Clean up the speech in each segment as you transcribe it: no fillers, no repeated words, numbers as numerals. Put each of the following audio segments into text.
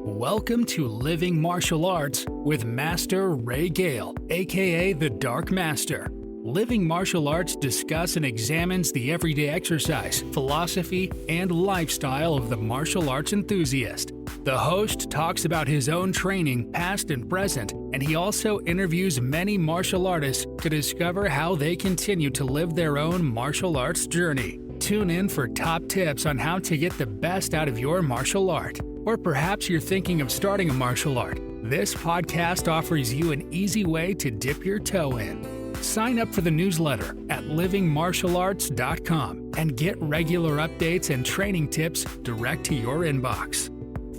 Welcome to Living Martial Arts with Master Ray Gale, aka the Dark Master. Living Martial Arts discuss and examines the everyday exercise, philosophy, and lifestyle of the martial arts enthusiast. The host talks about his own training, past and present, and he also interviews many martial artists to discover how they continue to live their own martial arts journey. Tune in for top tips on how to get the best out of your martial art. Or perhaps you're thinking of starting a martial art. This podcast offers you an easy way to dip your toe in. Sign up for the newsletter at livingmartialarts.com and get regular updates and training tips direct to your inbox.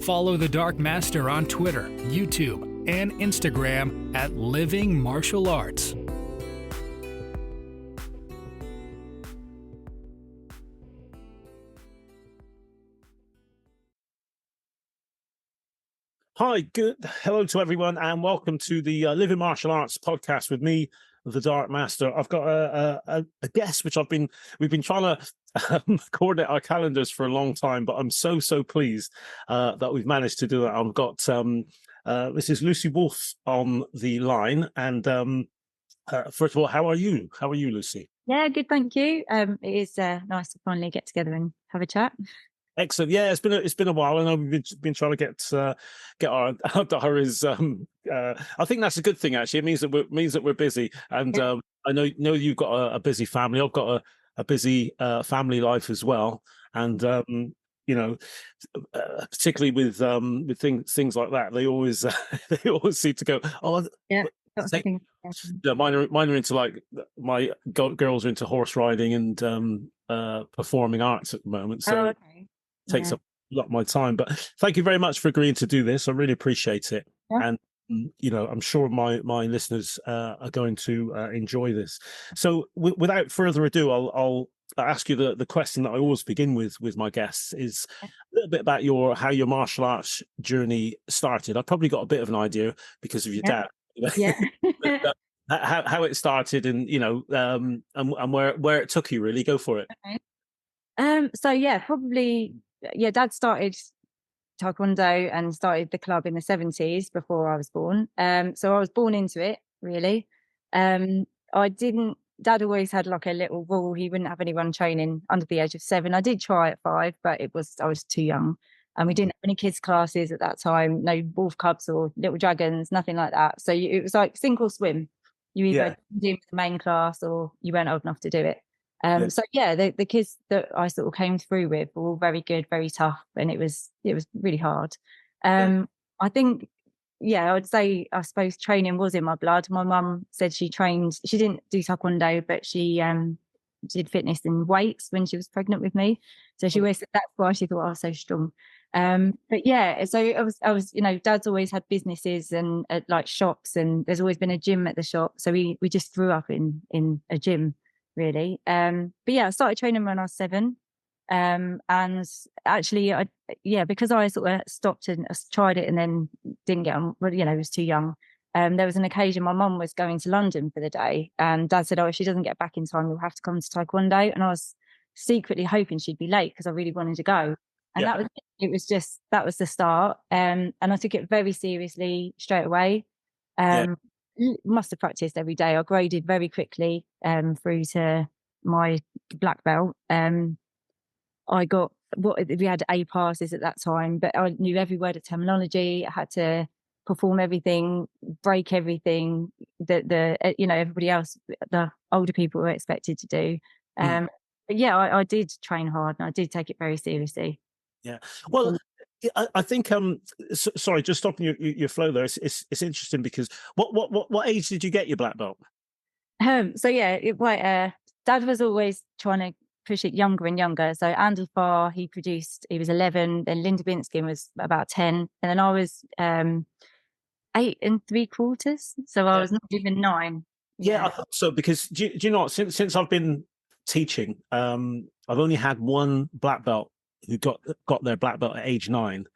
Follow the Dark Master on Twitter, YouTube, and Instagram at Living Martial Arts. Hi, hello to everyone, and welcome to the Living Martial Arts podcast with me, the Dark Master. I've got a guest which we've been trying to coordinate our calendars for a long time, but I'm so pleased that we've managed to do that. I've got this is Lucy Wolfe on the line, and first of all, how are you? How are you, Lucy? Yeah, good, thank you. It is nice to finally get together and have a chat. Excellent. Yeah, it's been a while. I know we've been trying to get our diaries. I think that's a good thing. Actually, it means that we're busy. And I know you've got a busy family. I've got a busy family life as well. And particularly with things like that, they always seem to go. Oh, yeah. Mine are into, like, my girls are into horse riding and performing arts at the moment. So. Okay. Takes up a lot of my time, but thank you very much for agreeing to do this. I really appreciate it. Yeah. And I'm sure my listeners are going to enjoy this. So without further ado, I'll ask you the question that I always begin with my guests is a little bit about how your martial arts journey started. I've probably got a bit of an idea because of your dad. Yeah. how it started, and and where it took you. Really, go for it. Okay. Dad started Taekwondo and started the club in the 70s before I was born. So I was born into it, really. Dad always had like a little rule. He wouldn't have anyone training under the age of 7. I did try at 5, but I was too young. And we didn't have any kids classes at that time. No wolf cubs or little dragons, nothing like that. So it was like sink or swim. You either do the main class or you weren't old enough to do it. The kids that I sort of came through with were all very good, very tough, and it was really hard. I think, I'd say, I suppose training was in my blood. My mum said she didn't do Taekwondo, but she did fitness and weights when she was pregnant with me. So she always said that's why she thought I was so strong. So I was, Dad's always had businesses and like shops, and there's always been a gym at the shop. So we just grew up in a gym, really. I started training when I was 7. And actually, because I sort of stopped and tried it and then didn't get on, I was too young. There was an occasion my mum was going to London for the day, and Dad said, if she doesn't get back in time, you'll have to come to Taekwondo. And I was secretly hoping she'd be late because I really wanted to go. And that was the start. And I took it very seriously straight away. Must have practiced every day. I graded very quickly through to my black belt. We had A passes at that time, but I knew every word of terminology. I had to perform everything, break everything that everybody else, the older people, were expected to do. I did train hard and I did take it very seriously. Yeah. Well, I think sorry, just stopping your flow there. It's interesting because what age did you get your black belt? Dad was always trying to push it younger and younger. So Andalfar, he was 11, then Linda Binskin was about 10, and then I was 8 3/4. So I was not even 9. Yeah, I thought so, because do you know, since I've been teaching, I've only had one black belt who got their black belt at age 9.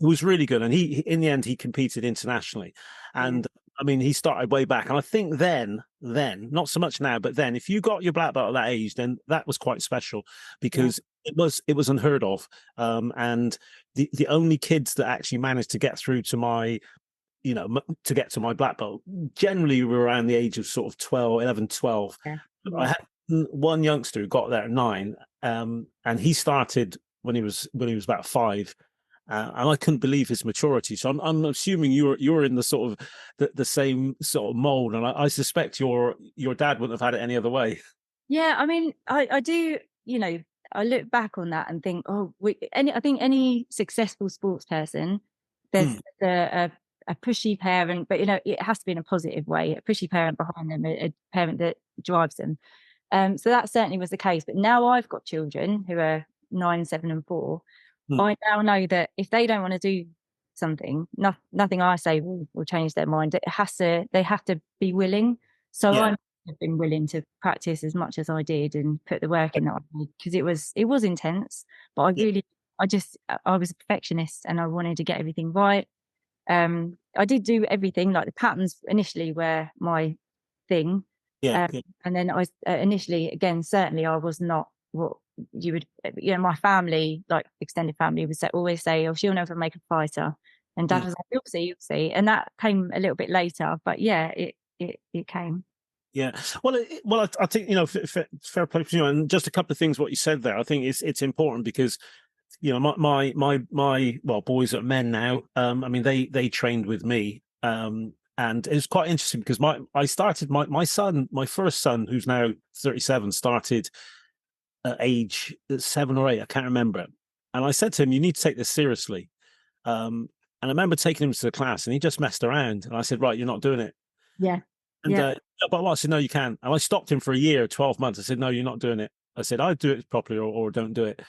Who was really good, and he in the end he competed internationally, and I mean, he started way back, and I think then not so much now, but then if you got your black belt at that age, then that was quite special, because it was unheard of. And the only kids that actually managed to get through to my, to get to my black belt, generally were around the age of sort of 12, 11, 12. Yeah. I had one youngster who got there at 9, and he started when he was about 5. And I couldn't believe his maturity. So I'm assuming you're in the sort of the same sort of mold, and I suspect your dad wouldn't have had it any other way. Yeah, I mean, I do, I look back on that and think, I think any successful sports person, there's a pushy parent, but it has to be in a positive way, a pushy parent behind them, a parent that drives them. So that certainly was the case. But now I've got children who are 9, 7, and 4. I now know that if they don't want to do something, nothing I say will change their mind. They have to be willing. So Yeah. I've been willing to practice as much as I did and put the work in that I did, because it was intense. But I was a perfectionist and I wanted to get everything right. I did do everything, like the patterns initially were my thing. Yeah. And then I initially, again, certainly I was not what you would, my family, like extended family, would always say, "Oh, she'll never make a fighter," and Dad was like, you'll see," and that came a little bit later. But yeah, it came. Yeah. Well, I think, fair play for you. And just a couple of things what you said there. I think it's important because, my boys are men now. I mean, they trained with me. And it's quite interesting because my son, my first son, who's now 37, started at age 7 or 8. I can't remember. And I said to him, "You need to take this seriously." And I remember taking him to the class, and he just messed around. And I said, "Right, you're not doing it." Yeah. And Yeah. but I said, "No, you can't." And I stopped him for a year, 12 months. I said, "No, you're not doing it." I said, "I do it properly, or don't do it."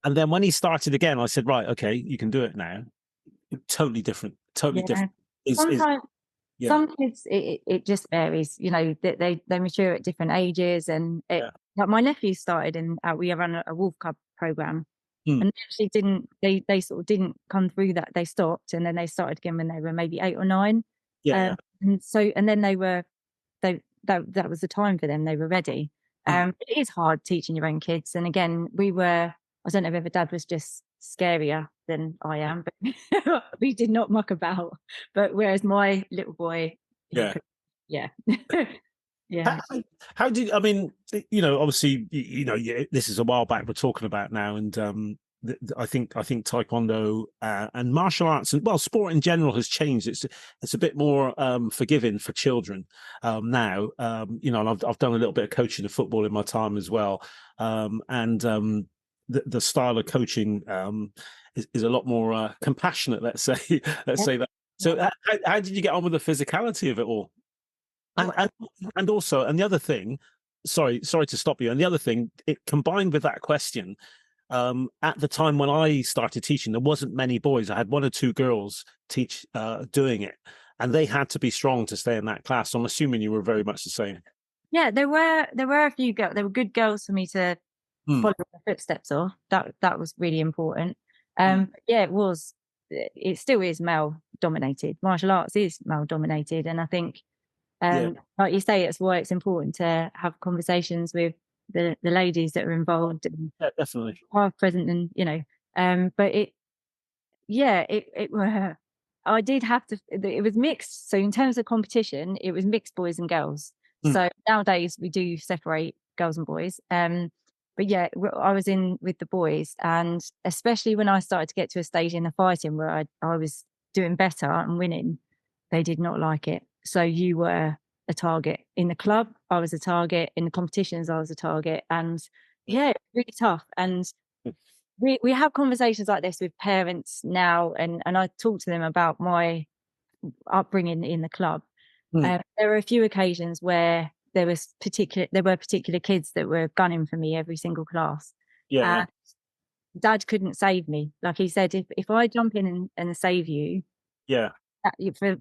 And then when he started again, I said, "Right, okay, you can do it now." Totally different. Totally Yeah. different. Sometimes Yeah. some kids, it just varies. They mature at different ages, and like my nephew started, and we ran a Wolf Cub program, and they actually didn't. They sort of didn't come through that. They stopped, and then they started again when they were maybe 8 or 9. Yeah. And then that was the time for them. They were ready. It is hard teaching your own kids, and again, I don't know whether Dad was just scarier than I am, but we did not muck about. But whereas my little boy, Yeah. yeah. Yeah. How did, I mean, obviously, this is a while back we're talking about now, and I think taekwondo and martial arts, and sport in general has changed. It's a bit more forgiving for children now. And I've done a little bit of coaching of football in my time as well, and the style of coaching is a lot more compassionate. Let's say that. So, how did you get on with the physicality of it all? And also, and the other thing, sorry to stop you. And the other thing, it combined with that question, at the time when I started teaching, there wasn't many boys. I had 1 or 2 girls doing it, and they had to be strong to stay in that class. So I'm assuming you were very much the same. Yeah, there were a few girls. There were good girls for me to follow the footsteps of. That was really important. Yeah, it was. It still is male dominated. Martial arts is male dominated, and I think, like you say, it's why it's important to have conversations with the ladies that are involved, and definitely are present, and but I did have to. It was mixed. So in terms of competition, it was mixed boys and girls. So nowadays we do separate girls and boys. But yeah, I was in with the boys, and especially when I started to get to a stage in the fighting where I was doing better and winning, they did not like it. So you were a target in the club. I was a target in the competitions. I was a target, and yeah, really tough. And we have conversations like this with parents now, and I talk to them about my upbringing in the club. There were a few occasions where there were particular kids that were gunning for me every single class. Yeah. Dad couldn't save me. Like he said, if I jump in and save you, yeah,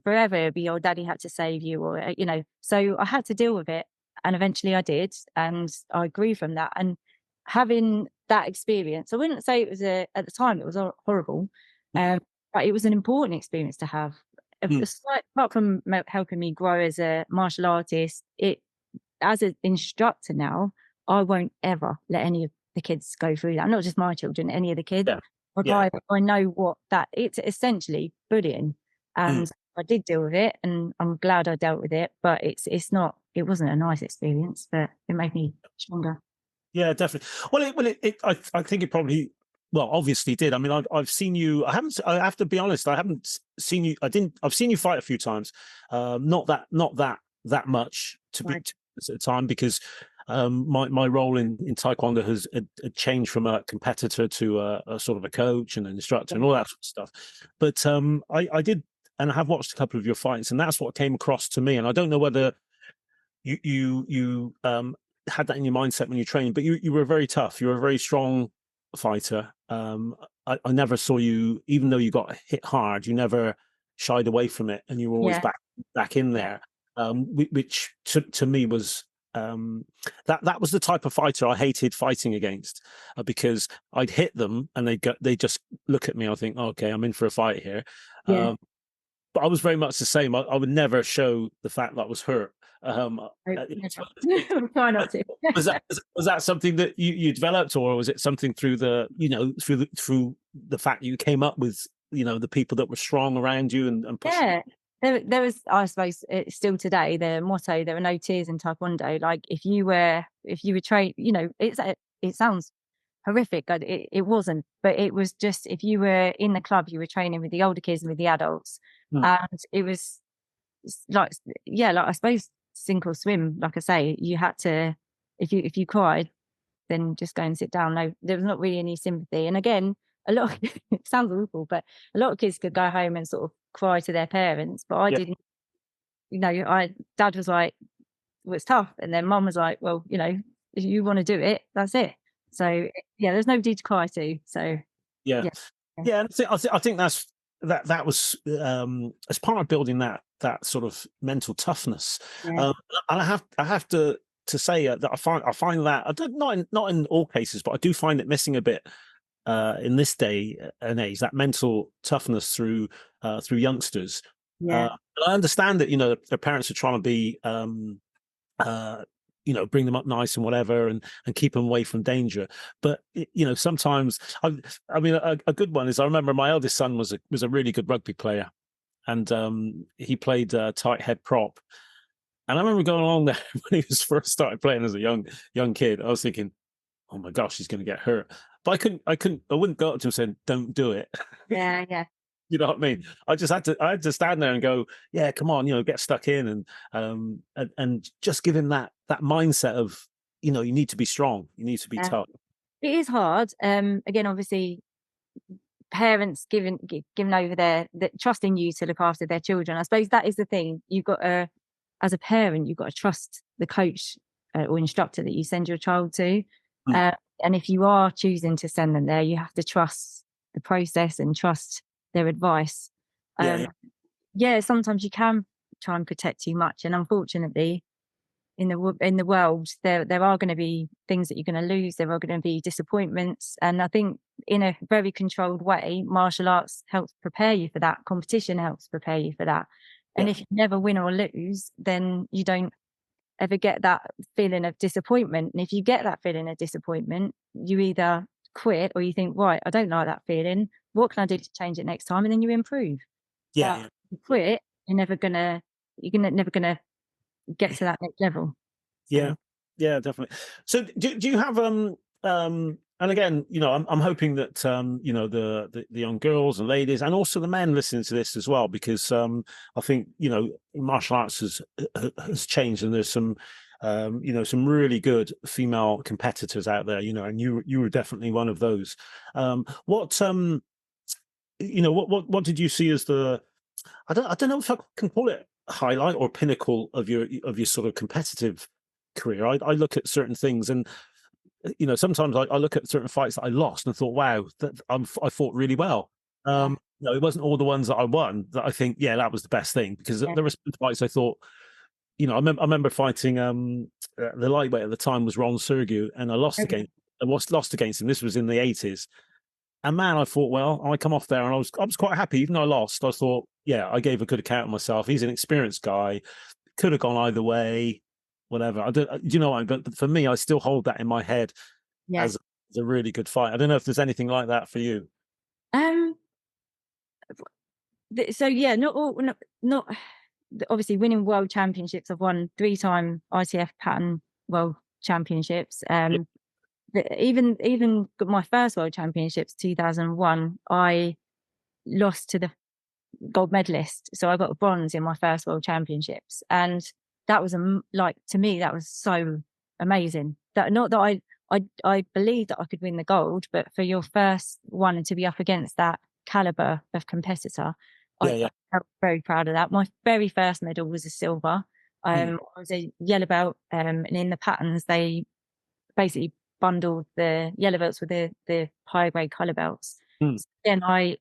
forever it'd be your daddy had to save you, or so I had to deal with it, and eventually I did, and I grew from that. And having that experience, I wouldn't say it was at the time it was horrible, but it was an important experience to have. Apart from helping me grow as a martial artist, as an instructor now, I won't ever let any of the kids go through that. Not just my children, any of the kids. Yeah. Like Yeah. I know what that it's essentially bullying, and I did deal with it, and I'm glad I dealt with it. But it wasn't a nice experience, but it made me stronger. Yeah, definitely. I think it probably, well, obviously did. I mean, I've seen you. I have to be honest. I haven't seen you. I've seen you fight a few times. Not that much to be Right. at a time, because my role in Taekwondo has changed from a competitor to a sort of a coach and an instructor and all that sort of stuff. But I did, and I have watched a couple of your fights, and that's what came across to me. And I don't know whether you had that in your mindset when you trained, but you were very tough. You were a very strong fighter. I never saw you, even though you got hit hard, you never shied away from it, and you were always Yeah. back in there. Which to me was that was the type of fighter I hated fighting against, because I'd hit them and they just look at me. I think, okay, I'm in for a fight here. Yeah. But I was very much the same. I would never show the fact that I was hurt. Try not to. Was that something that you developed, or was it something through through the fact you came up with, the people that were strong around you and pushing? Yeah. There was, I suppose, still today, the motto, there are no tears in Taekwondo. Like if you were trained, it sounds horrific. It wasn't, but it was just, if you were in the club, you were training with the older kids and with the adults. And it was like, yeah, like I suppose sink or swim. Like I say, you had to, if you cried, then just go and sit down. No, there was not really any sympathy. And again, a lot of, it sounds awful, but a lot of kids could go home and sort of cry to their parents, but I didn't. Dad was like, well, it's tough, and then mum was like, well, if you want to do it, that's it. So yeah, there's nobody to cry to. So yeah. And I think that was as part of building that sort of mental toughness. Yeah. And I have to say that I find that, I don't, not in all cases, but I do find it missing a bit in this day and age, that mental toughness through youngsters. Yeah. I understand that their parents are trying to be bring them up nice and whatever, and keep them away from danger. But sometimes, I mean, a good one is, I remember my eldest son was a really good rugby player, and he played tight head prop. And I remember going along there when he was first started playing as a young kid. I was thinking, oh my gosh, he's going to get hurt. But I wouldn't go up to him saying, don't do it. Yeah. Yeah. You know what I mean? I had to stand there and go, yeah, come on, get stuck in, and just give him that mindset of, you need to be strong, you need to be tough. It is hard. Again, obviously, parents giving over trusting you to look after their children. I suppose that is the thing. You've got to, as a parent, you've got to trust the coach or instructor that you send your child to. And if you are choosing to send them there, you have to trust the process and trust their advice. Sometimes you can try and protect too much, and unfortunately, in the world, there are going to be things that you're going to lose. There are going to be disappointments, and I think in a very controlled way, martial arts helps prepare you for that. Competition helps prepare you for that. And if you never win or lose, then you don't ever get that feeling of disappointment. And if you get that feeling of disappointment, you either quit or you think, right, I don't like that feeling. What can I do to change it next time? And then you improve. If you quit, you're never gonna get to that next level. So. Yeah, definitely. So do you have and again, I'm hoping that the young girls and ladies, and also the men listening to this as well, because I think martial arts has changed, and there's some some really good female competitors out there, and you were definitely one of those. What did you see as the, I don't know if I can call it highlight or pinnacle of your sort of competitive career? I look at certain things, and sometimes I look at certain fights that I lost and thought, wow, I fought really well. It wasn't all the ones that I won that I think, yeah, that was the best thing, because there were some fights I thought, I remember fighting the lightweight at the time was Ron Sergiu, and I lost against him. This was in the 80s. And man, I thought, well, I come off there and I was quite happy, even though I lost. I thought, yeah, I gave a good account of myself. He's an experienced guy, could have gone either way, whatever. I don't, but for me, I still hold that in my head as It's a really good fight. I don't know if there's anything like that for you. Um, so yeah, not all, not obviously winning world championships. I've won 3-time ITF pattern world championships. Yeah, Even my first world championships, 2001, I lost to the gold medalist. So I got a bronze in my first world championships. And that was like, to me, that was so amazing. That not that I believed that I could win the gold, but for your first one and to be up against that caliber of competitor, yeah, I yeah. felt very proud of that. My very first medal was a silver. I was a yellow belt, and in the patterns they basically bundled the yellow belts with the higher grade color belts. Mm. So then I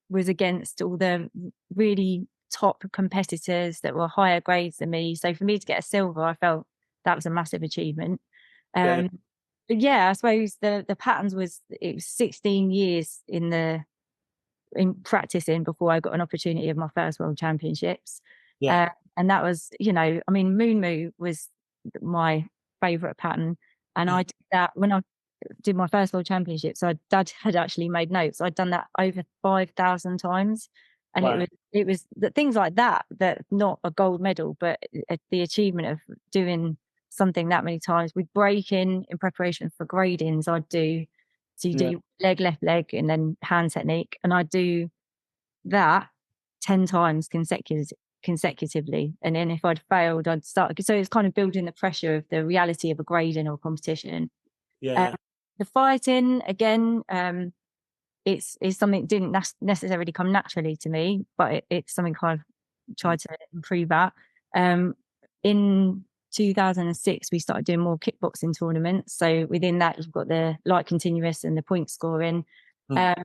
was against all the really top competitors that were higher grades than me. So for me to get a silver, I felt that was a massive achievement. Yeah, But yeah, I suppose the patterns it was 16 years in practicing before I got an opportunity of my first world championships. yeah. And that was, I mean, Moon Moo was my favorite pattern. And I did that when I did my first world championships. So Dad had actually made notes. I'd done that over 5,000 times. And Wow. it was things like that not a gold medal, but the achievement of doing something that many times with breaking in preparation for gradings. I'd do, so you Yeah, do leg, left leg, and then hand technique. And I do that 10 times consecutively. And then if I'd failed, I'd start. So it's kind of building the pressure of the reality of a grading or competition. yeah, Um, yeah. the fighting, again, it's something that didn't necessarily come naturally to me, but it's something I've tried to improve at. In 2006, we started doing more kickboxing tournaments. So within that, you've got the light continuous and the point scoring. Mm.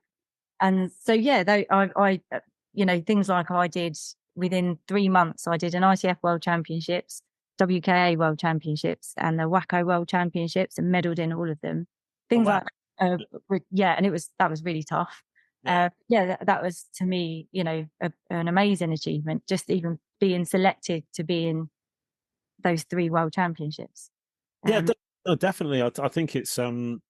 And so, yeah, I things like I did within 3 months, I did an ITF World Championships, WKA World Championships, and the WACO World Championships, and medaled in all of them. Oh, Things wow. like, yeah, and that was really tough. Yeah. That was to me, an amazing achievement. Just even being selected to be in those 3 World Championships. Yeah, Um, no, definitely. I think it's like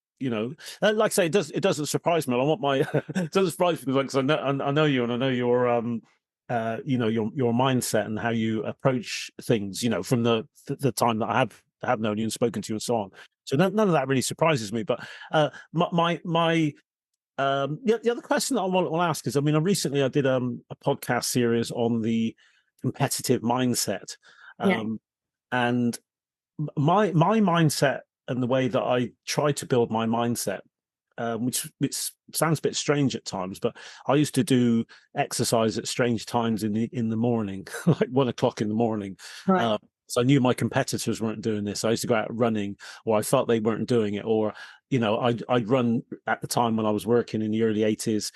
I say, it doesn't surprise me. I want my it doesn't surprise me because I know you and I know your your mindset and how you approach things. From the time that I have known you and spoken to you and so on. So none of that really surprises me. But the other question that I want to ask is, I mean, recently I did a podcast series on the competitive mindset, yeah, and my mindset and the way that I try to build my mindset, which sounds a bit strange at times, but I used to do exercise at strange times in the morning, like 1 o'clock in the morning. right, So I knew my competitors weren't doing this. I used to go out running, or I felt they weren't doing it, or I'd run at the time when I was working in the early 80s.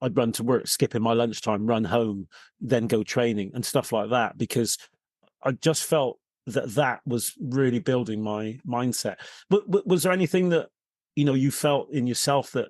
I'd run to work, skipping my lunchtime, run home, then go training and stuff like that, because I just felt that was really building my mindset. But was there anything that you felt in yourself that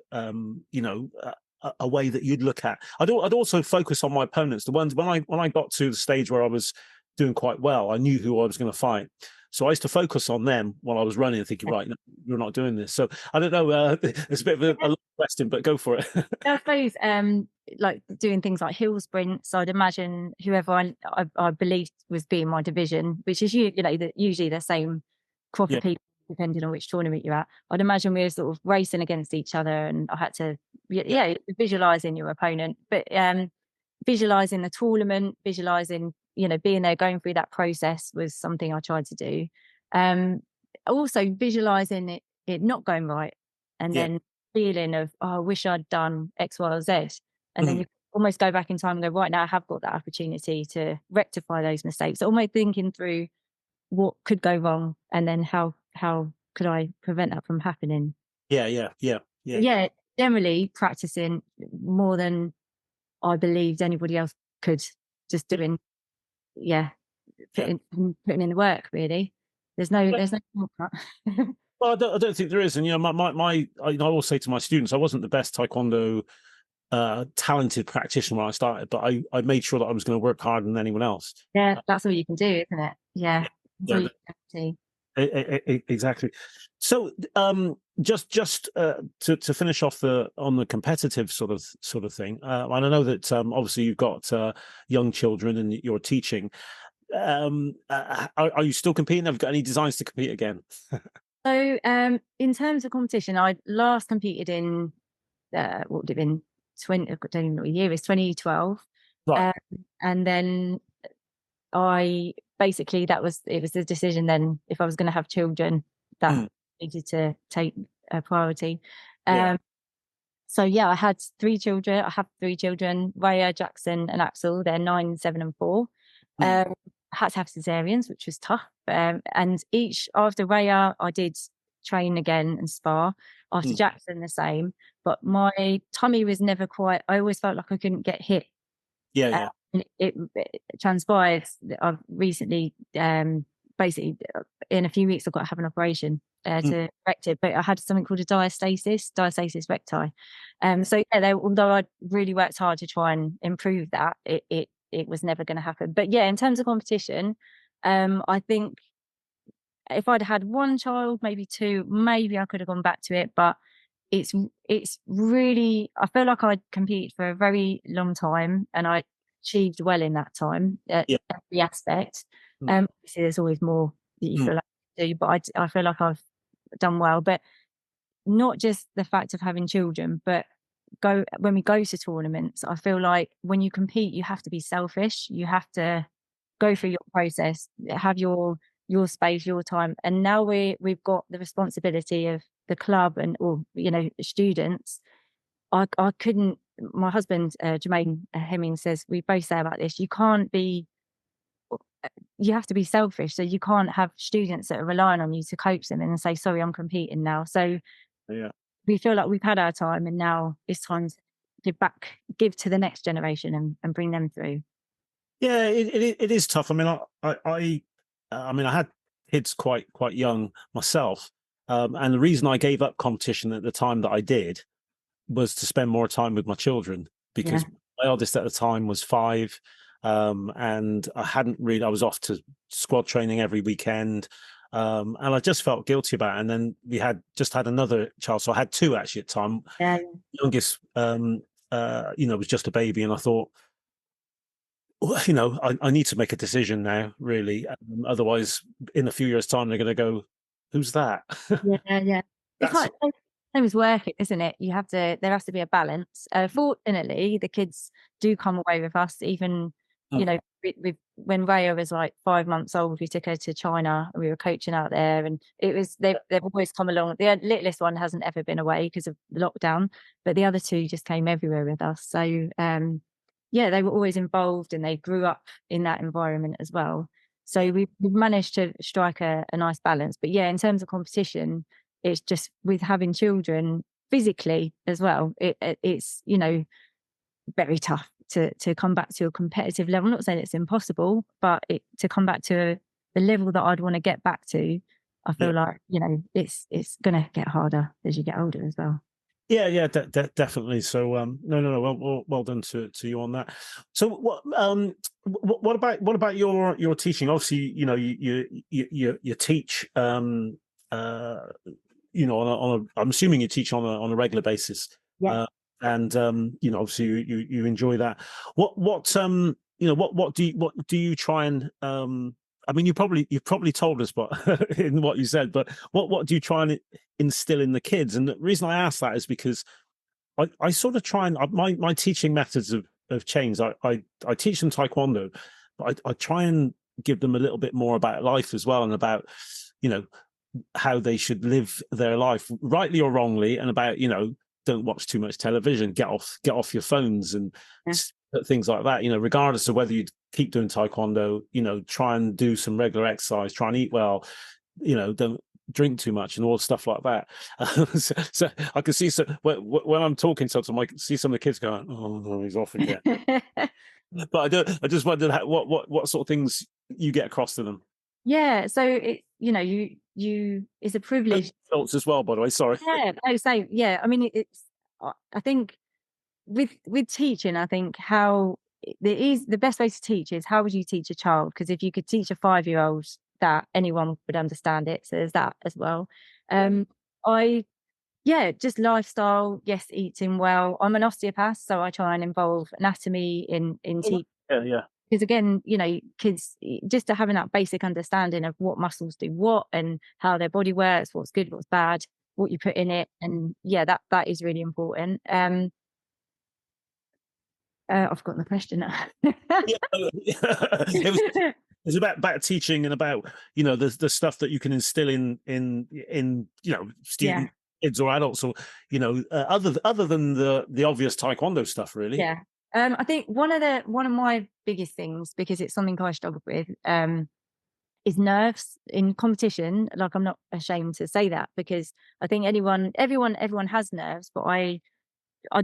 a way that you'd look at? I'd also focus on my opponents, the ones when I got to the stage where I was doing quite well, I knew who I was going to fight. So I used to focus on them while I was running and thinking, right, no, you're not doing this. So I don't know. It's a bit of a long question, but go for it. I suppose like doing things like hill sprints, I'd imagine whoever I believed was being my division, which is usually the same crop Yeah, of people depending on which tournament you're at. I'd imagine we were sort of racing against each other, and I had to visualizing your opponent, but visualizing the tournament, visualizing being there, going through that process was something I tried to do. Also visualizing it not going right, and yeah. then feeling of, oh, I wish I'd done X, Y, or Z. And then Mhm. you almost go back in time and go, right, now I have got that opportunity to rectify those mistakes. Almost thinking through what could go wrong, and then how could I prevent that from happening. Yeah, yeah, yeah, But yeah, yeah, generally practicing more than I believed anybody else could, just yeah, doing, yeah, yeah. putting in the work, really. There's no shortcut. Well, I don't think there is, and I always say to my students, I wasn't the best taekwondo talented practitioner when I started, but I made sure that I was going to work harder than anyone else. Yeah, that's all you can do, isn't it? Yeah, Yeah, that's yeah, all you can do. Exactly. So, just to finish off on the competitive sort of thing, and I know that obviously you've got young children and you're teaching. Are you still competing? Have you got any designs to compete again? So, in terms of competition, I last competed in what would have been 20. I don't even know what year it is, 2012, Right. and then I basically it was the decision then if I was going to have children that Mm. needed to take a priority. Yeah. So yeah, I had three children. I have three children: Raya, Jackson, and Axel. They're 9, 7, and 4. Mm. I had to have cesareans, which was tough. And each after Raya, I did train again and spar. After Mm. Jackson, the same. But my tummy was never quite. I always felt like I couldn't get hit. Yeah. Uh, Yeah. it transpired that I've recently, basically, in a few weeks, I've got to have an operation Mm. to correct it. But I had something called a diastasis recti. So yeah, although I really worked hard to try and improve that, it was never going to happen. But yeah, in terms of competition, I think if I'd had one child, maybe two, maybe I could have gone back to it. But it's really, I feel like I competed for a very long time and I achieved well in that time at Yeah. every aspect. Mm. Obviously there's always more that you Mm. feel like you do, but I feel like I've done well. But not just the fact of having children, but when we go to tournaments, I feel like when you compete, you have to be selfish. You have to go through your process, have your space, your time. And now we've got the responsibility of the club and or students. I couldn't. My husband, Jermaine Hemming, says we both say about this. You have to be selfish. So you can't have students that are relying on you to coach them and then say, sorry, I'm competing now. So Yeah. we feel like we've had our time and now it's time to give to the next generation and bring them through. Yeah, it is tough. I mean, I mean, I had kids quite young myself, and the reason I gave up competition at the time that I did was to spend more time with my children Yeah. because my eldest at the time was 5, and I was off to squad training every weekend, and I just felt guilty about it. And then we had just had another child, so I had two actually at the time. Yeah. Youngest, was just a baby, and I thought, well, I need to make a decision now, really. Otherwise, in a few years' time, they're going to go, "Who's that?" Yeah, yeah. It's That's like same as working, isn't it? There has to be a balance. Fortunately, the kids do come away with us. Even, Mm. when Raya was like 5 months old, we took her to China and we were coaching out there, and they've always come along. The littlest one hasn't ever been away because of lockdown, but the other two just came everywhere with us. So, yeah, they were always involved and they grew up in that environment as well. So we've managed to strike a nice balance. But yeah, in terms of competition, it's just with having children physically as well. It's very tough to come back to a competitive level. I'm not saying it's impossible, but to come back to the level that I'd want to get back to, I Yeah. feel like it's going to get harder as you get older as well. Yeah, definitely. So, no. Well done to you on that. So, what about your teaching? Obviously, you teach, on I'm assuming you teach on a regular basis. Yeah. And obviously you enjoy that. What do you try and I mean, you've probably told us, but in what you said, but what do you try and instill in the kids? And the reason I ask that is because I sort of try and my teaching methods have changed. I teach them taekwondo, but I try and give them a little bit more about life as well, and about how they should live their life, rightly or wrongly, and about don't watch too much television, get off your phones, and Yeah. things like that. Regardless of whether you keep doing taekwondo, try and do some regular exercise, try and eat well, don't drink too much and all stuff like that. So I can see, so when I'm talking to them, I can see some of the kids going, "Oh no, he's off again." But I just wondered what sort of things you get across to them. Yeah. So it's a privilege. Adults as well, by the way. Sorry. Yeah. I say, yeah. I mean, I think with teaching, I think the best way to teach is how would you teach a child? Because if you could teach a 5-year-old that, anyone would understand it. So there's that as well. Just lifestyle, yes, eating well. I'm an osteopath, so I try and involve anatomy in teaching. Yeah. Because again, kids, just having that basic understanding of what muscles do what and how their body works, what's good, what's bad, what you put in it, and that is really important. I've forgotten the question now. It was about teaching and about the stuff that you can instill in students, kids or adults, or other than the obvious taekwondo stuff, really. Yeah. I think one of my biggest things, because it's something I struggle with, is nerves in competition. Like, I'm not ashamed to say that, because I think everyone has nerves, but I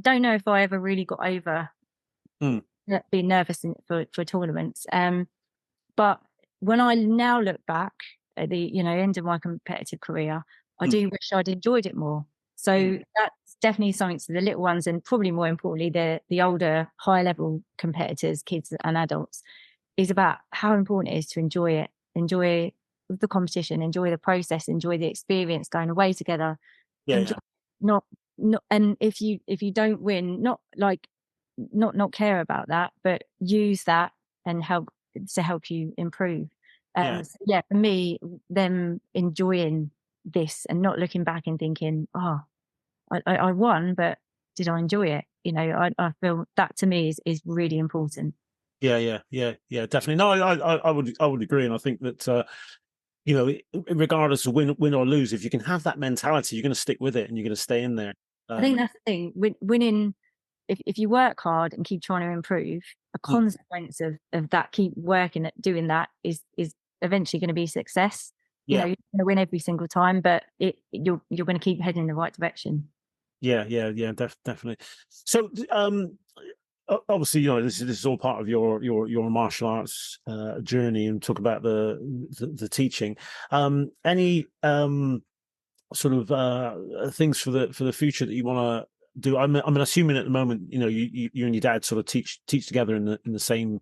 don't know if I ever really got over being nervous for tournaments. But when I now look back at the end of my competitive career, I do wish I'd enjoyed it more. So that's definitely something to the little ones, and probably more importantly, the older, high level competitors, kids and adults, is about how important it is to enjoy it, enjoy the competition, enjoy the process, enjoy the experience, going away together. Not, and if you don't win, not care about that, but use that and help you improve. For me, them enjoying this and not looking back and thinking, I won, but did I enjoy it? I feel that, to me, is really important. Yeah, definitely. No, I would agree, and I think that regardless of win or lose, if you can have that mentality, you're going to stick with it and you're going to stay in there. I think that's the thing. Winning, if you work hard and keep trying to improve, a consequence of that, keep working at doing that, is eventually going to be success. You're going to win every single time, but you're going to keep heading in the right direction. Yeah, definitely. So, obviously, this is all part of your martial arts journey, and talk about the teaching. Any sort of things for the future that you want to do? I'm assuming at the moment, you and your dad sort of teach together in the same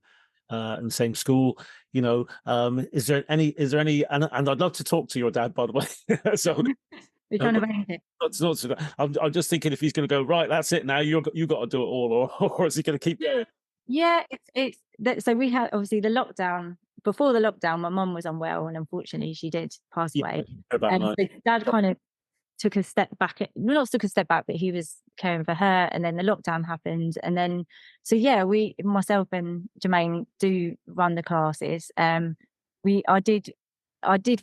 school. Is there any? And I'd love to talk to your dad, by the way. So. We're trying to arrange it. I'm just thinking, if he's going to go, right, that's it now, you got to do it all, or is he going to keep going? Yeah, so we had, obviously, the lockdown. Before the lockdown, my mum was unwell, and unfortunately she did pass away. So Dad kind of took a step back, but he was caring for her, and then the lockdown happened, and then myself and Jermaine do run the classes. I did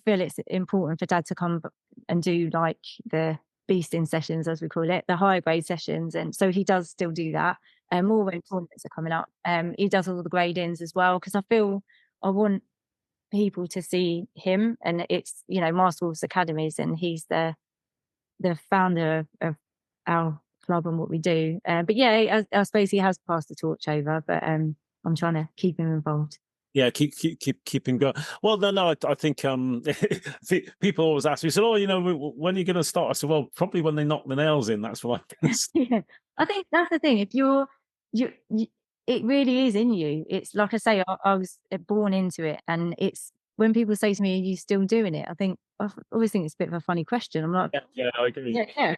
feel it's important for Dad to come and do, like, the beasting sessions, as we call it, the higher grade sessions, and so he does still do that. More when tournaments are coming up, he does all the gradings as well, because I feel I want people to see him, and it's Master Wolf's Academies, and he's the founder of our club and what we do. But I suppose he has passed the torch over, but I'm trying to keep him involved. Yeah, keep him going. Well, no, I think people always ask me, so, when are you going to start? I said, well, probably when they knock the nails in. That's what I'm going to say. I think that's the thing. If you, it really is in you. It's like I say, I was born into it, and it's when people say to me, "Are you still doing it?" I always think it's a bit of a funny question. I'm like, yeah, I agree. Yeah.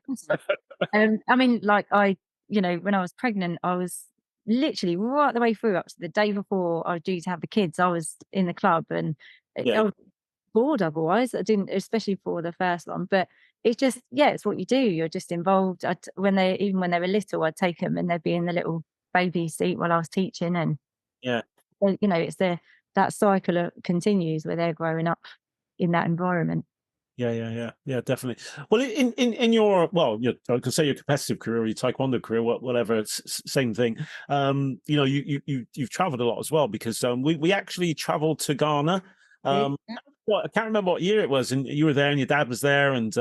I mean, like, when I was pregnant, I was literally right the way through up to the day before I was due to have the kids. I was in the club, and I was bored otherwise. I didn't, especially for the first one. But it's just, it's what you do. You're just involved. When they were little, I'd take them and they'd be in the little baby seat while I was teaching, and it's that cycle continues where they're growing up in that environment. Yeah, definitely. Well, in your, I could say your competitive career or your taekwondo career, whatever, it's same thing. You've traveled a lot as well, because we actually traveled to Ghana. I can't remember what year it was, and you were there, and your dad was there, and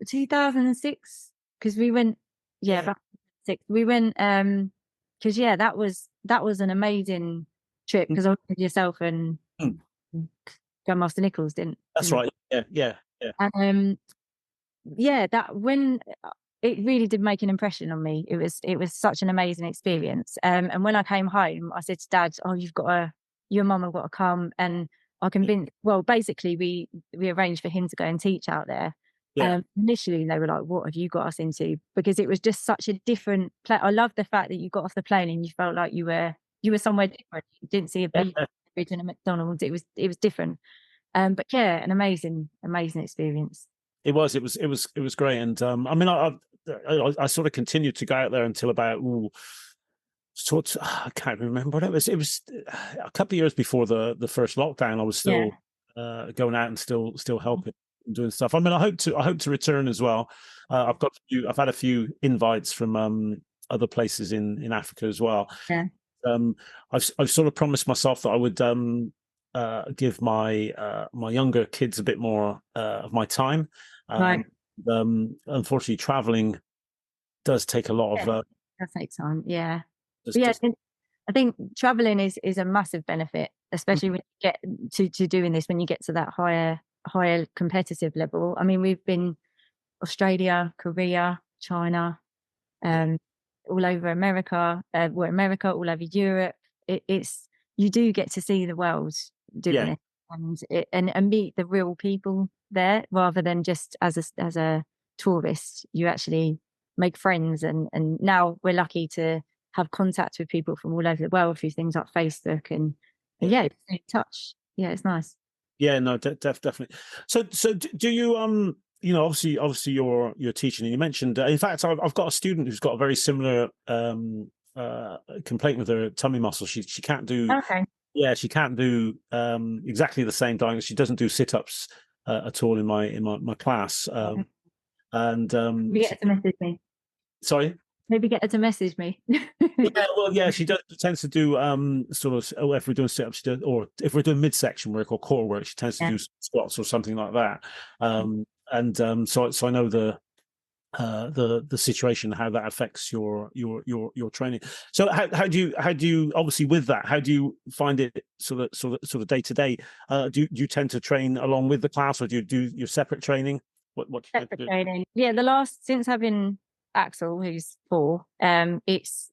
2006, because we went, back 6. We went, because that was an amazing trip, because I was with yourself and Grandmaster Nichols, didn't. That's right. Yeah. And that, when it really did make an impression on me. It was such an amazing experience. And when I came home, I said to Dad, "Oh, you and Mum have got to come." And I convinced, well, basically we arranged for him to go and teach out there. Yeah. Initially they were like, what have you got us into? Because it was just such a different I love the fact that you got off the plane and you felt like you were somewhere different. You didn't see a beach in a McDonald's. It was different. But yeah, an amazing experience. It was great. And I mean, I sort of continued to go out there until about I can't remember what it was. It was a couple of years before the first lockdown. I was still going out and still helping and doing stuff. I mean, I hope to return as well. I've had a few invites from other places in Africa as well. Yeah. I've sort of promised myself that I would give my my younger kids a bit more of my time. Right. Unfortunately, traveling does take a lot of. That takes time. Yeah. Just, I think traveling is a massive benefit, especially when you get to doing this, when you get to that higher competitive level. I mean, we've been Australia, Korea, China, all over America, all over Europe. It's you do get to see the world doing it, and meet the real people there, rather than just as a tourist. You actually make friends, and now we're lucky to have contact with people from all over the world through things like Facebook and stay in touch. Yeah, it's nice. Yeah, no, definitely. So do you obviously you're teaching, and you mentioned in fact I've got a student who's got a very similar complaint with her tummy muscle. She can't do she can't do exactly the same diet. She doesn't do sit-ups at all in my class. And you get to message me. Sorry. Maybe get her to message me. She tends to do sort of if we're doing sit-ups, or if we're doing midsection work or core work, she tends to do squats or something like that. So I know the situation, how that affects your training. So how do you obviously with that, how do you find it sort of day to day? Do you tend to train along with the class, or do you do your separate training? What separate training? Yeah, since having Axel, who's 4, it's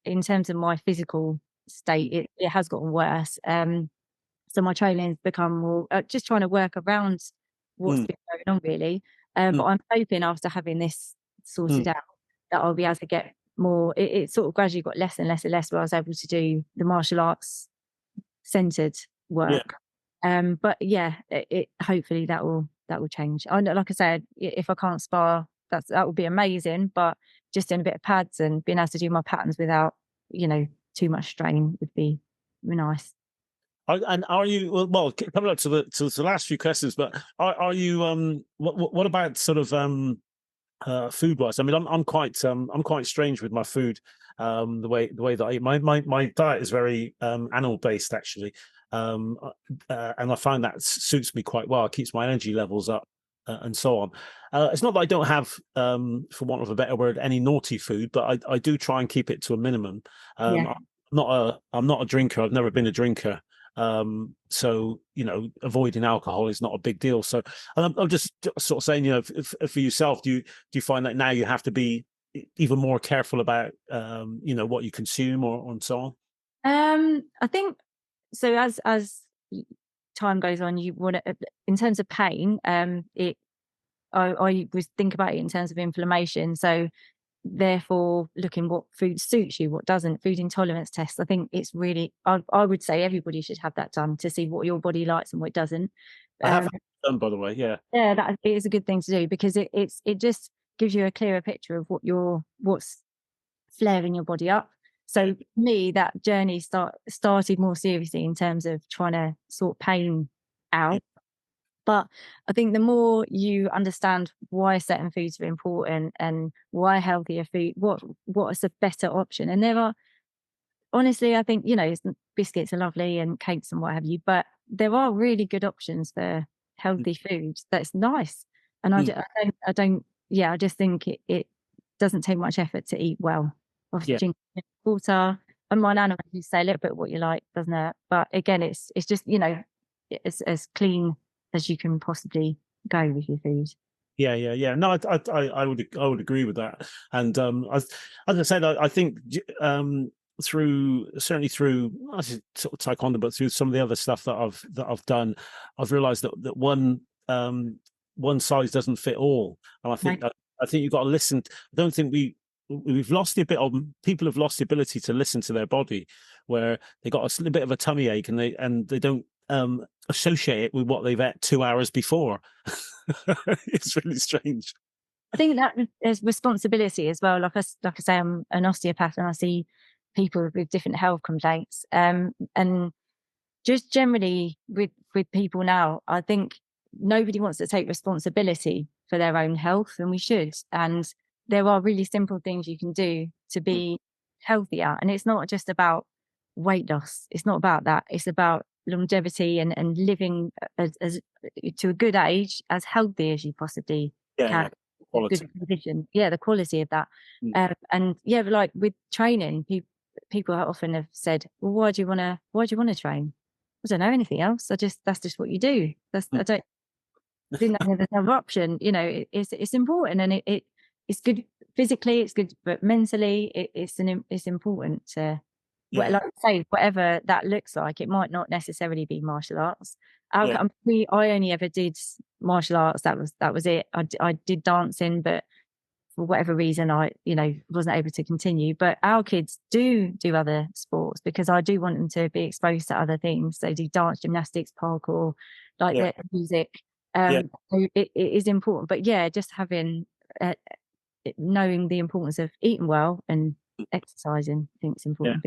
in terms of my physical state, it has gotten worse. So my training's become more just trying to work around what's been going on, really. But I'm hoping after having this sorted out that I'll be able to get more. It sort of gradually got less and less and less, where I was able to do the martial arts centered work. But yeah, hopefully that will change. I know, like I said, if I can't spar, that would be amazing. But just doing a bit of pads and being able to do my patterns without too much strain would be nice. And are you well coming up to the last few questions? But are you what about sort of food wise? I mean, I'm quite strange with my food. The way that I eat, my diet is very animal based actually, and I find that suits me quite well. It keeps my energy levels up. And so on. It's not that I don't have, for want of a better word, any naughty food, but I do try and keep it to a minimum. I'm not a drinker. I've never been a drinker. So avoiding alcohol is not a big deal. So I'm just sort of saying, for yourself, do you find that now you have to be even more careful about what you consume or and so on? I think so. As time goes on, you want to, in terms of pain, I was think about it in terms of inflammation. So therefore looking what food suits you, what doesn't. Food intolerance tests, I think it's really, I would say everybody should have that done to see what your body likes and what it doesn't. I have had it done, by the way. Yeah, that is a good thing to do, because it just gives you a clearer picture of what's flaring your body up. So for me, that journey started more seriously in terms of trying to sort pain out. But I think the more you understand why certain foods are important and why healthier food, what's a better option. And there are, honestly, I think, biscuits are lovely and cakes and what have you, but there are really good options for healthy foods that's nice. And I just think it doesn't take much effort to eat well. Obviously, drinking water. And my nana used to say a little bit what you like, doesn't it? But again, it's just, as clean as you can possibly go with your food. Yeah. No, I would agree with that. And as I said, I think certainly through not just sort of taekwondo, but through some of the other stuff that I've done, I've realised that one size doesn't fit all, and I think you've got to listen. I don't think we've lost people have lost the ability to listen to their body, where they got a little bit of a tummy ache and they don't associate it with what they've ate 2 hours before. It's really strange. I think that there's responsibility as well. Like I say, I'm an osteopath and I see people with different health complaints. And just generally with people now, I think nobody wants to take responsibility for their own health, and we should. And there are really simple things you can do to be healthier. And it's not just about weight loss. It's not about that. It's about longevity and living as to a good age, as healthy as you possibly can. Good condition. Yeah, the quality of that. And yeah, like with training, people often have said, well, why do you want to train? I don't know anything else. That's just what you do. I didn't know there's another option. You know, it's important, and it's good physically, it's good, but mentally it's important to, like I say, whatever that looks like. It might not necessarily be martial arts. I only ever did martial arts. That was it. I did dancing, but for whatever reason, I wasn't able to continue. But our kids do other sports, because I do want them to be exposed to other things. They do dance, gymnastics, parkour, like the music. So it is important. But yeah, just having knowing the importance of eating well and exercising, I think it's important.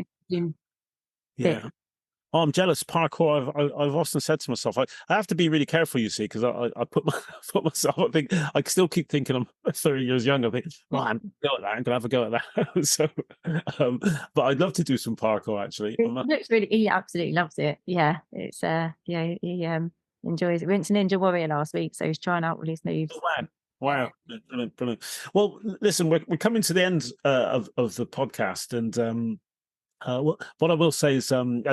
Yeah. Oh, I'm jealous. Parkour. I've often said to myself, I have to be really careful. You see, because I put myself. I think I still keep thinking I'm 30 years younger. I think, well, I'm gonna have a go at that. So, but I'd love to do some parkour. Actually, it looks really. He absolutely loves it. Yeah, it's he enjoys it. We went to Ninja Warrior last week, so he's trying out all his moves. Oh, wow. Brilliant. Well, listen, we're coming to the end of the podcast, and what I will say is,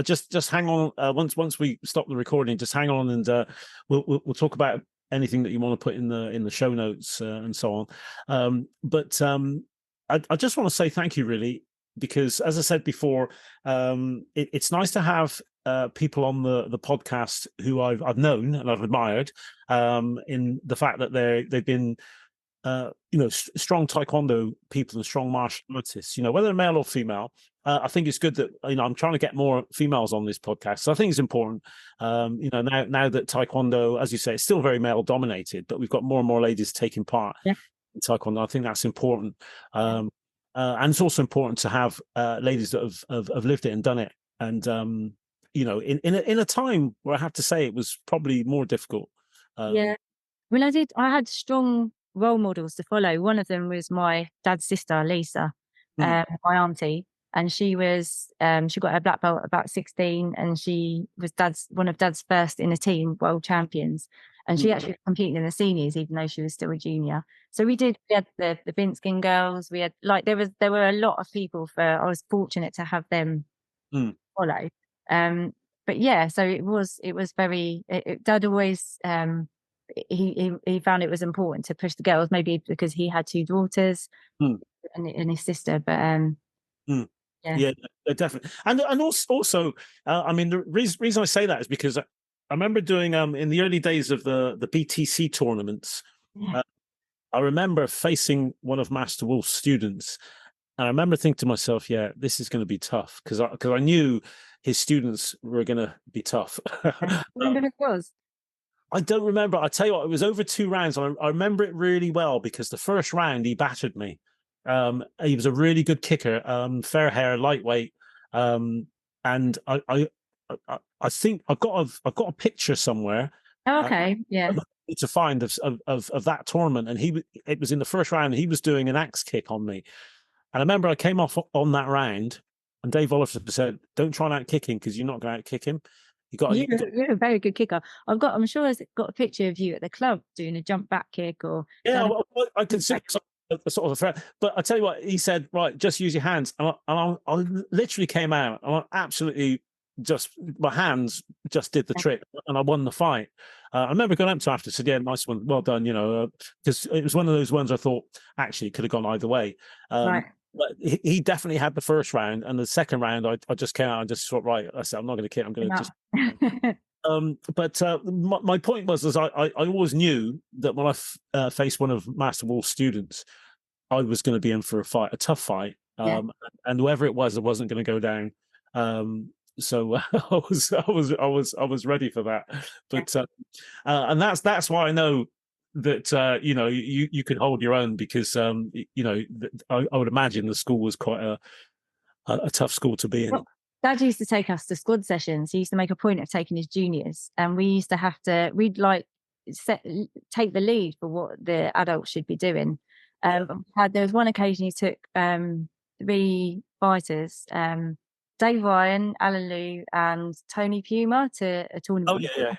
just hang on. Once we stop the recording, just hang on, and we'll talk about anything that you want to put in the show notes and so on. But I just want to say thank you, really, because as I said before, it's nice to have people on the podcast who I've known and I've admired, in the fact that they've been strong taekwondo people and strong martial artists, whether male or female. I think it's good that I'm trying to get more females on this podcast. So I think it's important. Now that taekwondo, as you say, it's still very male dominated, but we've got more and more ladies taking part in taekwondo. I think that's important. And it's also important to have ladies that have lived it and done it. And in a time where I have to say it was probably more difficult. I had strong role models to follow. One of them was my dad's sister, Lisa, my auntie, and she got her black belt at about 16, and she was one of dad's first in a team world champions, and she actually competed in the seniors even though she was still a junior. So we had the Binskin girls. We had there were a lot of people. I was fortunate to have them follow. But yeah, so it was very. Dad always he found it was important to push the girls, maybe because he had two daughters and his sister, but yeah, definitely. And also I mean, the reason I say that is because I remember doing in the early days of the BTC tournaments. I remember facing one of Master Wolf's students, and I remember thinking to myself, yeah, this is going to be tough, because I knew his students were going to be tough. Remember it was. I don't remember. I tell you what, it was over 2 rounds. I remember it really well, because the first round he battered me. He was a really good kicker, fair hair, lightweight, and I think I've got a picture somewhere. Oh, okay, yeah. To find of that tournament, and it was in the first round. He was doing an axe kick on me, and I remember I came off on that round, and Dave Oliver said, "Don't try and out kick him, because you're not going to out kick him." You're a very good kicker. I'm sure I've got a picture of you at the club doing a jump back kick, or I consider sort of a threat. But I tell you what, he said, right, just use your hands, and I literally came out, and I absolutely my hands just did the trick, and I won the fight. I remember going up to after, said, "Yeah, nice one, well done," because it was one of those ones I thought actually could have gone either way. Right. but he definitely had the first round, and the second round, I just came out and just thought, right, I said, I'm not going to kid, I'm going to just. But my point was I always knew that when I faced one of Master Wolf's students, I was going to be in for a tough fight, Yeah. and whoever it was wasn't going to go down. So I was ready for that. But and that's why I know that you know, you could hold your own, because you know, I would imagine the school was quite a tough school to be in. Well, Dad used to take us to squad sessions. He used to make a point of taking his juniors, and we used to have to. We'd like take the lead for what the adults should be doing. There was one occasion he took 3 fighters, Dave Ryan, Alan Liu, and Tony Puma, to a tournament. Oh yeah.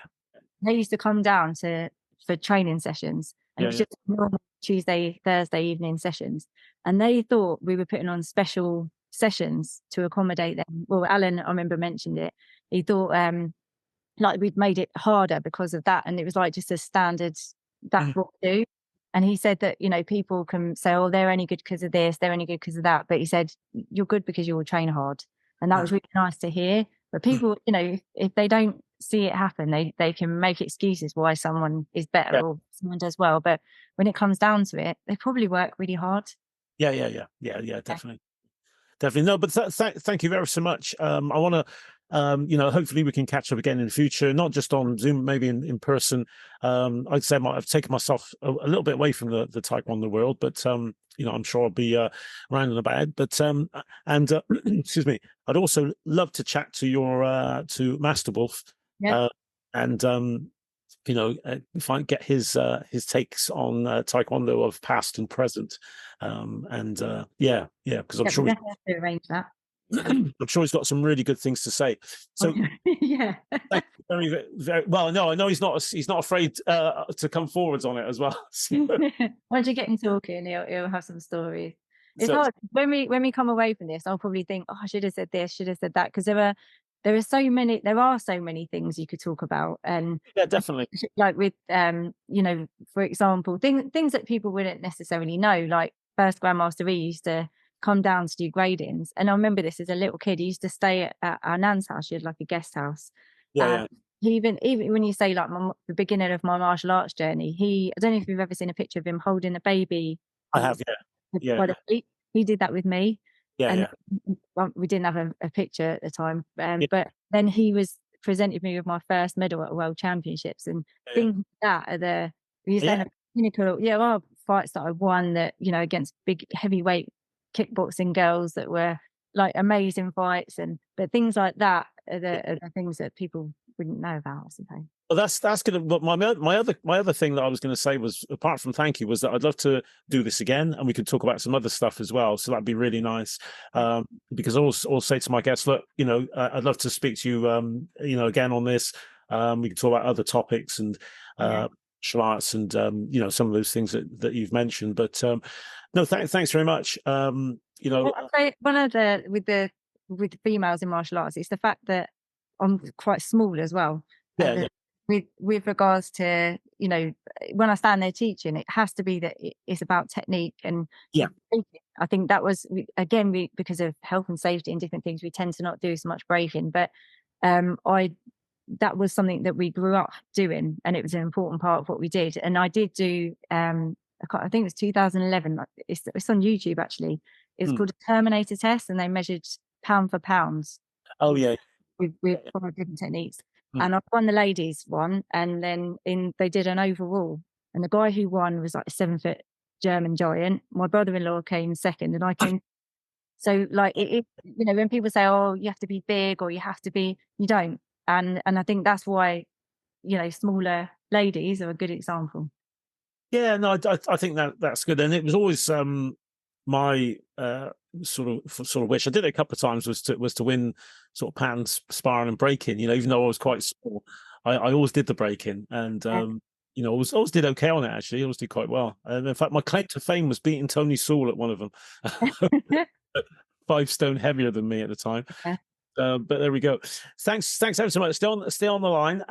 They used to come down for training sessions, and it was just normal Tuesday, Thursday evening sessions. And they thought we were putting on special sessions to accommodate them. Well, Alan, I remember, mentioned it. He thought like we'd made it harder because of that, and it was like just a standard. That's what we do. And he said that, you know, people can say, oh, they're only good because of this, they're only good because of that. But he said, you're good because you will train hard. And that was really nice to hear. But people, you know, if they don't see it happen, they can make excuses why someone is better or someone does well. But when it comes down to it, they probably work really hard. Yeah, definitely. Definitely. No, but thank you very so much. I want to, you know, hopefully we can catch up again in the future, not just on Zoom, maybe in person. I'd say I've taken myself a little bit away from the Taekwondo world, but you know, I'm sure I'll be around and about. But and excuse me, I'd also love to chat to your to Master Wolf, and you know, get his takes on Taekwondo of past and present, and because I'm sure we have to arrange that. I'm sure he's got some really good things to say. So yeah, thank you very, very well. No, I know he's not afraid to come forwards on it as well. So, once you get him talking, he'll have some stories. It's hard when we come away from this. I'll probably think, oh, I should have said this, should have said that, because there are so many things you could talk about. And yeah, definitely, like with you know, for example, things that people wouldn't necessarily know, like first Grandmaster E used to come down to do gradings. And I remember this as a little kid. He used to stay at our nan's house. She had like a guest house. Even when you say like the beginning of my martial arts journey, I don't know if you've ever seen a picture of him holding a baby. I have, by the feet. He did that with me. Well, we didn't have a picture at the time, but then he presented me with my first medal at World Championships, and things like that are the pinnacle. Well, fights that I won, that, you know, against big heavyweight kickboxing girls that were like amazing fights, but things like that are the things that people wouldn't know about, I suppose. Well, that's good. But my other thing that I was going to say was, apart from thank you, was that I'd love to do this again, and we could talk about some other stuff as well. So that'd be really nice. Because I'll say to my guests, look, you know, I'd love to speak to you, you know, again on this. We can talk about other topics and martial arts, and you know, some of those things that you've mentioned. But no, thanks very much. You know, I'd say one of with the females in martial arts, it's the fact that I'm quite small as well. With regards to, you know, when I stand there teaching, it has to be that it's about technique. And I think that was, again, because of health and safety and different things, we tend to not do so much breaking. But that was something that we grew up doing, and it was an important part of what we did. And I did do, I think it was 2011. It's on YouTube, actually. It's called a Terminator test, and they measured pound for pound. Oh yeah. With 5 different techniques. And I won the ladies one, and then they did an overall, and the guy who won was like a 7-foot German giant. My brother-in-law came second, and I came. So like you know, when people say, oh, you have to be big, or you don't. And I think that's why, you know, smaller ladies are a good example. Yeah, no, I think that's good. And it was always my sort of wish. I did it a couple of times, was to win sort of pattern sparring and breaking. You know, even though I was quite small, I always did the breaking, and you know, always did okay on it. Actually, I always did quite well. And in fact, my claim to fame was beating Tony Sewell at one of them, 5 stone heavier than me at the time. But there we go. Thanks ever so much. Stay on the line.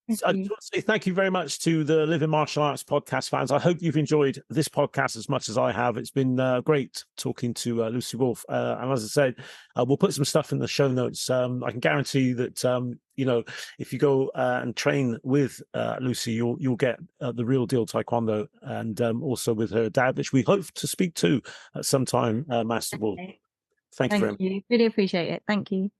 Thank I you. just want to say thank you very much to the Living Martial Arts podcast fans. I hope you've enjoyed this podcast as much as I have. It's been great talking to Lucy Wolf. And as I said, we'll put some stuff in the show notes. I can guarantee that, you know, if you go and train with Lucy, you'll get the real deal Taekwondo, and also with her dad, which we hope to speak to at some time, Master Wolf. Okay. Thank you very Thank much. you. Really appreciate it. Thank you.